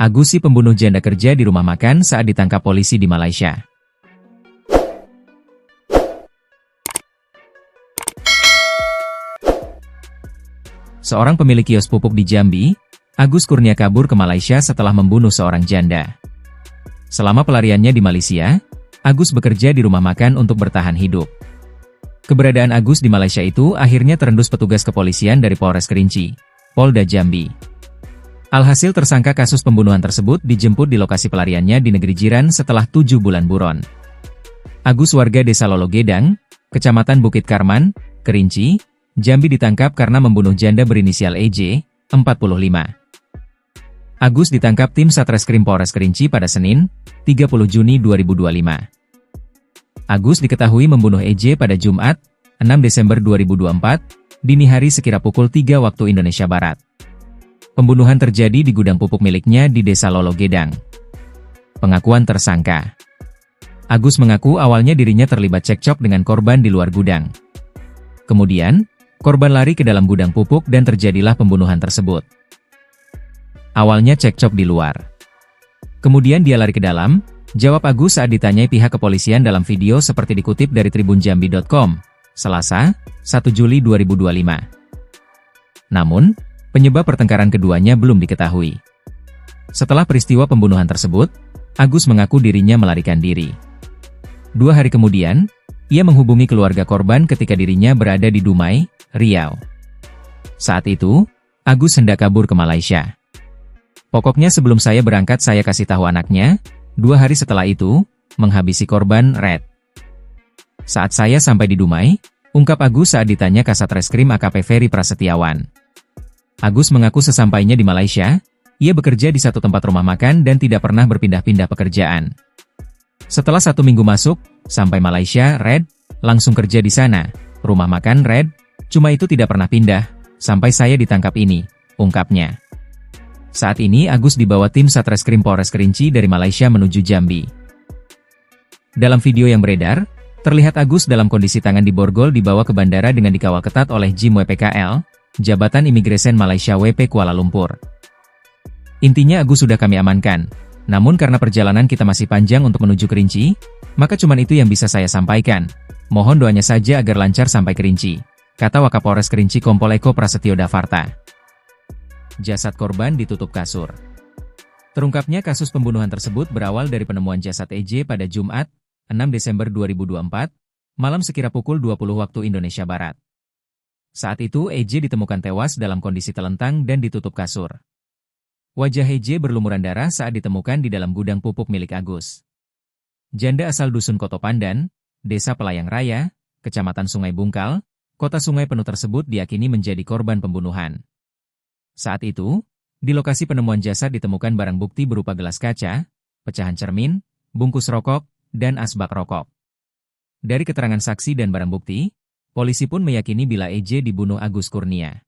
Agus si pembunuh janda kerja di rumah makan saat ditangkap polisi di Malaysia. Seorang pemilik kios pupuk di Jambi, Agus Kurnia kabur ke Malaysia setelah membunuh seorang janda. Selama pelariannya di Malaysia, Agus bekerja di rumah makan untuk bertahan hidup. Keberadaan Agus di Malaysia itu akhirnya terendus petugas kepolisian dari Polres Kerinci, Polda Jambi. Alhasil tersangka kasus pembunuhan tersebut dijemput di lokasi pelariannya di negeri jiran setelah 7 bulan buron. Agus warga Desa Lolo Gedang, Kecamatan Bukit Karman, Kerinci, Jambi ditangkap karena membunuh janda berinisial EJ, 45. Agus ditangkap tim Satreskrim Polres Kerinci pada Senin, 30 Juni 2025. Agus diketahui membunuh EJ pada Jumat, 6 Desember 2024, dini hari sekira pukul 3 waktu Indonesia Barat. Pembunuhan terjadi di gudang pupuk miliknya di Desa Lolo Gedang. Pengakuan tersangka. Agus mengaku awalnya dirinya terlibat cekcok dengan korban di luar gudang. Kemudian, korban lari ke dalam gudang pupuk dan terjadilah pembunuhan tersebut. Awalnya cekcok di luar. Kemudian dia lari ke dalam, jawab Agus saat ditanyai pihak kepolisian dalam video seperti dikutip dari tribunjambi.com, Selasa, 1 Juli 2025. Namun, penyebab pertengkaran keduanya belum diketahui. Setelah peristiwa pembunuhan tersebut, Agus mengaku dirinya melarikan diri. 2 hari kemudian, ia menghubungi keluarga korban ketika dirinya berada di Dumai, Riau. Saat itu, Agus hendak kabur ke Malaysia. Pokoknya sebelum saya berangkat saya kasih tahu anaknya, 2 hari setelah itu, menghabisi korban, Red. Saat saya sampai di Dumai, ungkap Agus saat ditanya Kasat Reskrim AKP Ferry Prasetyawan. Agus mengaku sesampainya di Malaysia, ia bekerja di satu tempat rumah makan dan tidak pernah berpindah-pindah pekerjaan. Setelah 1 minggu masuk, sampai Malaysia, Red, langsung kerja di sana, rumah makan Red, cuma itu tidak pernah pindah, sampai saya ditangkap ini, ungkapnya. Saat ini Agus dibawa tim Satreskrim Polres Kerinci dari Malaysia menuju Jambi. Dalam video yang beredar, terlihat Agus dalam kondisi tangan diborgol dibawa ke bandara dengan dikawal ketat oleh JIM WPKL, Jabatan Imigresen Malaysia WP Kuala Lumpur. Intinya Agus sudah kami amankan, namun karena perjalanan kita masih panjang untuk menuju Kerinci, maka cuman itu yang bisa saya sampaikan. Mohon doanya saja agar lancar sampai Kerinci, kata Wakapolres Kerinci Kompol Eko Prasetyo Davarta. Jasad korban ditutup kasur. Terungkapnya kasus pembunuhan tersebut berawal dari penemuan jasad EJ pada Jumat, 6 Desember 2024, malam sekira pukul 20 waktu Indonesia Barat. Saat itu EJ ditemukan tewas dalam kondisi telentang dan ditutup kasur. Wajah EJ berlumuran darah saat ditemukan di dalam gudang pupuk milik Agus. Janda asal Dusun Koto Pandan, Desa Pelayang Raya, Kecamatan Sungai Bungkal, Kota Sungai Penuh tersebut diyakini menjadi korban pembunuhan. Saat itu, di lokasi penemuan jasad ditemukan barang bukti berupa gelas kaca, pecahan cermin, bungkus rokok, dan asbak rokok. Dari keterangan saksi dan barang bukti, polisi pun meyakini bila EJ dibunuh Agus Kurnia.